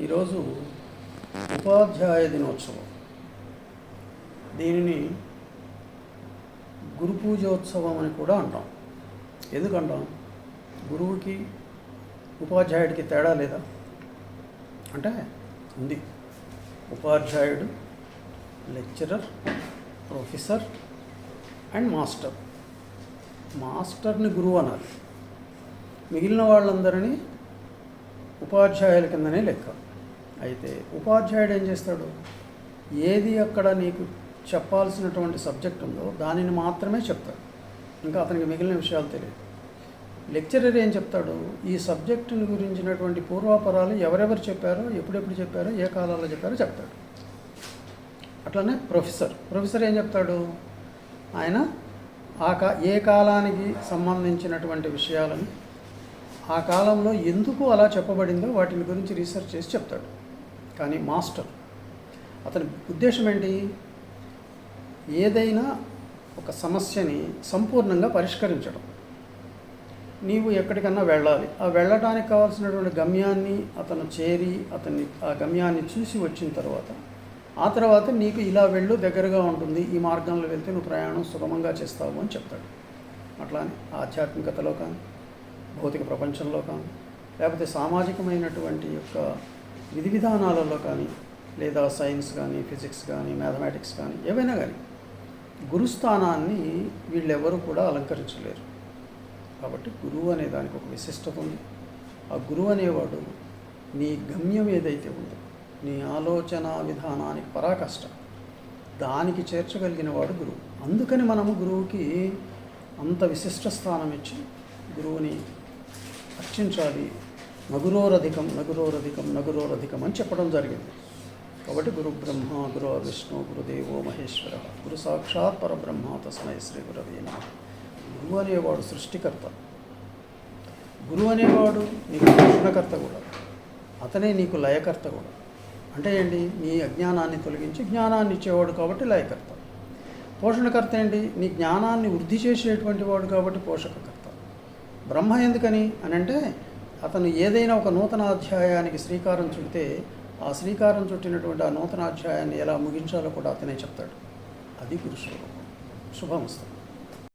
ఈరోజు ఉపాధ్యాయ దినోత్సవం. దీనిని గురు పూజోత్సవం అని కూడా అంటాం. ఎందుకంటాం? గురువుకి ఉపాధ్యాయుడికి తేడా లేదా అంటే ఉంది. ఉపాధ్యాయుడు లెక్చరర్, ప్రొఫెసర్ అండ్ మాస్టర్. మాస్టర్ని గురువు అనాలి, మిగిలిన వాళ్ళందరినీ ఉపాధ్యాయుల కిందనే లెక్క. అయితే ఉపాధ్యాయుడు ఏం చేస్తాడు? ఏది అక్కడ నీకు చెప్పాల్సినటువంటి సబ్జెక్ట్ ఉందో దానిని మాత్రమే చెప్తాడు, ఇంకా అతనికి మిగిలిన విషయాలు తెలియదు. లెక్చరర్ ఏం చెప్తాడు? ఈ సబ్జెక్టుని గురించినటువంటి పూర్వాపరాలు ఎవరెవరు చెప్పారో, ఎప్పుడెప్పుడు చెప్పారో, ఏ కాలాల్లో చెప్పారో చెప్తాడు. అట్లనే ప్రొఫెసర్ ఏం చెప్తాడు? ఆయన ఏ కాలానికి సంబంధించినటువంటి విషయాలను, ఆ కాలంలో ఎందుకు అలా చెప్పబడిందో వాటిని గురించి రీసెర్చ్ చేసి చెప్తాడు. కానీ మాస్టర్, అతని ఉద్దేశం ఏంటి? ఏదైనా ఒక సమస్యని సంపూర్ణంగా పరిష్కరించడం. నీవు ఎక్కడికన్నా వెళ్ళాలి, ఆ వెళ్ళడానికి కావాల్సినటువంటి గమ్యాన్ని అతను చేరి ఆ గమ్యాన్ని చూసి వచ్చిన తర్వాత నీకు ఇలా వెళ్ళు, దగ్గరగా ఉంటుంది, ఈ మార్గంలో వెళ్తే నువ్వు ప్రయాణం సుగమంగా చేస్తావు అని చెప్తాడు. అట్లానే ఆధ్యాత్మికతలో కానీ, భౌతిక ప్రపంచంలో కానీ, లేకపోతే సామాజికమైనటువంటి యొక్క విధి విధానాలలో కానీ, లేదా సైన్స్ కానీ, ఫిజిక్స్ కానీ, మ్యాథమెటిక్స్ కానీ, ఏవైనా కానీ గురుస్థానాన్ని వీళ్ళెవరూ కూడా అలంకరించలేరు. కాబట్టి గురువు అనే దానికి ఒక విశిష్టత ఉంది. ఆ గురువు అనేవాడు నీ గమ్యం ఏదైతే ఉందో, నీ ఆలోచన విధానానికి పరాకాష్ట, దానికి చేర్చగలిగిన వాడు గురువు. అందుకని మనము గురువుకి అంత విశిష్ట స్థానం ఇచ్చి గురువుని అర్చించాలి. నగురోరధికం నగురోరధికం నగురోరధికం అని చెప్పడం జరిగింది. కాబట్టి గురు బ్రహ్మ గురు విష్ణు గురుదేవో మహేశ్వర గురు సాక్షాత్ పరబ్రహ్మ తస్మై శ్రీ గురవే నమః. గురువు అనేవాడు సృష్టికర్త. గురువు అనేవాడు నీకు పోషణకర్త కూడా, అతనే నీకు లయకర్త కూడా. అంటే ఏంటి? నీ అజ్ఞానాన్ని తొలగించి జ్ఞానాన్ని ఇచ్చేవాడు కాబట్టి లయకర్త. పోషణకర్త ఏంటి? నీ జ్ఞానాన్ని వృద్ధి చేసేటువంటి వాడు కాబట్టి పోషకకర్త. బ్రహ్మ ఎందుకని అని అంటే, అతను ఏదైనా ఒక నూతన అధ్యాయానికి శ్రీకారం చుడితే ఆ శ్రీకారం చుట్టినటువంటి ఆ నూతన అధ్యాయాన్ని ఎలా ముగించాలో కూడా అతనే చెప్తాడు. అది గురుస్వరూపం. శుభమస్తు.